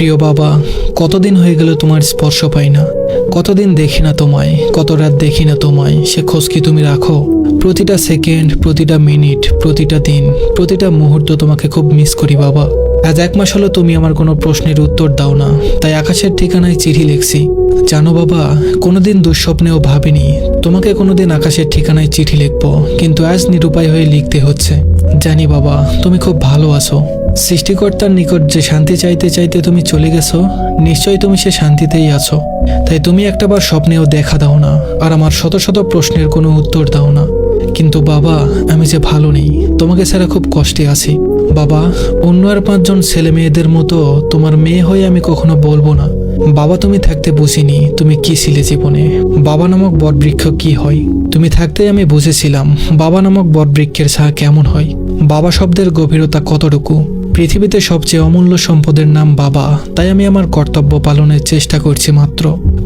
প্রিয় বাবা, কতদিন হয়ে গেল তোমার স্পর্শ পাই না, কতদিন দেখি না তোমায়, কত রাত দেখি না তোমায়, সে খোঁজ কি তুমি রাখো? প্রতিটা সেকেন্ড, প্রতিটা মিনিট, প্রতিটা দিন, প্রতিটা মুহূর্ত তোমাকে খুব মিস করি বাবা। আজ 1 মাস হলো তুমি আমার কোনো প্রশ্নের উত্তর দাও না, তাই আকাশের ঠিকানায় চিঠি লিখছি। জানো বাবা, কোনোদিন দুঃস্বপ্নেও ভাবিনি তোমাকে কোনোদিন আকাশের ঠিকানায় চিঠি লিখবো, কিন্তু আজ নিরুপায় হয়ে লিখতে হচ্ছে। জানি বাবা, তুমি খুব ভালো আছো। সৃষ্টিকর্তার নিকট যে শান্তি চাইতে চাইতে তুমি চলে গেছো, নিশ্চয়ই তুমি সে শান্তিতেই আছো। তাই তুমি একটাবার স্বপ্নেও দেখা দাও না, আর আমার শত শত প্রশ্নের কোনো উত্তর দাও না। কিন্তু বাবা, আমি যে ভালো নেই, তোমাকে ছাড়া খুব কষ্টে আছি বাবা। অন্য আর 5 জন ছেলে মেয়েদের মতো তোমার মেয়ে হয়ে আমি কখনো বলবো না বাবা তুমি থাকতে বুঝিনি তুমি কি ছিলে জীবনে, বাবা নামক বটবৃক্ষ কি হয়। তুমি থাকতেই আমি বুঝেছিলাম বাবা নামক বটবৃক্ষের ছায়া কেমন হয়, বাবা শব্দের গভীরতা কতটুকু। পৃথিবীতে সবচেয়ে অমূল্য সম্পদের নাম বাবা, তাই আমি আমার কর্তব্য পালনের চেষ্টা করছি মাত্র।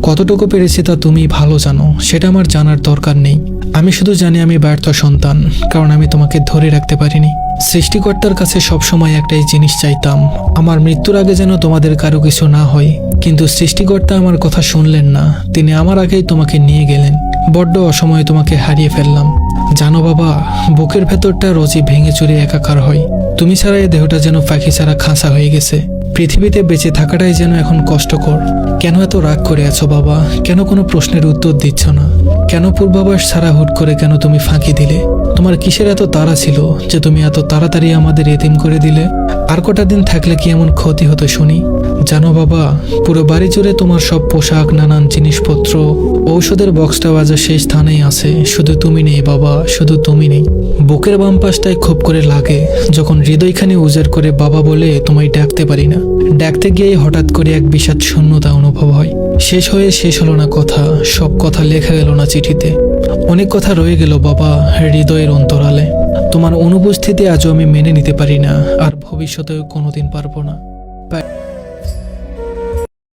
কতটুকু পেরেছি তা তুমি ভালো জানো, সেটা আমার জানার দরকার নেই। আমি শুধু জানি আমি ব্যর্থ সন্তান, কারণ আমি তোমাকে ধরে রাখতে পারিনি। সৃষ্টিকর্তার কাছে সবসময় একটাই জিনিস চাইতাম, আমার মৃত্যুর আগে যেন তোমাদের কারো কিছু না হয়। কিন্তু সৃষ্টিকর্তা আমার কথা শুনলেন না, তিনি আমার আগেই তোমাকে নিয়ে গেলেন। বড্ড অসময়ে তোমাকে হারিয়ে ফেললাম। জানো বাবা, বুকের ভেতরটা রোজই ভেঙে চুরে একাকার হয়। তুমি ছাড়া এই দেহটা যেন পাখি ছাড়া খাঁচা হয়ে গেছে। পৃথিবীতে বেঁচে থাকাটাই যেন এখন কষ্টকর। কেন এত রাগ করে আছো বাবা? কেন কোনো প্রশ্নের উত্তর দিচ্ছ না? কেন পূর্বাভাস ছাড়া হুট করে কেন তুমি ফাঁকি দিলে? তোমার কিসের এত তাড়া ছিল যে তুমি এত তাড়াতাড়ি আমাদের এতিম করে দিলে? আর কটা দিন থাকলে কি এমন ক্ষতি হতো শুনি? জানো বাবা, পুরো বাড়ি জুড়ে তোমার সব পোশাক, নানান জিনিসপত্র, ঔষধের বক্সটাও আজ সেই স্থানেই আছে, শুধু তুমি নেই বাবা, শুধু তুমি নেই। বুকের বাম পাশটায় খুব করে লাগে যখন হৃদয়খানি উজাড় করে বাবা বলে তোমায় ডাকতে পারি না। ডাকতে গিয়ে হঠাৎ করে এক বিষাদ শূন্যতা অনুভব হয়। শেষ হলো না কথা, সব কথা লেখা গেল না চিঠিতে। অনেক কথা রয়ে গেল বাবা হৃদয়ের অন্তরালে। তোমার অনুপস্থিতি আজও আমি মেনে নিতে পারি না, আর ভবিষ্যতেও কোনোদিন পারবো না।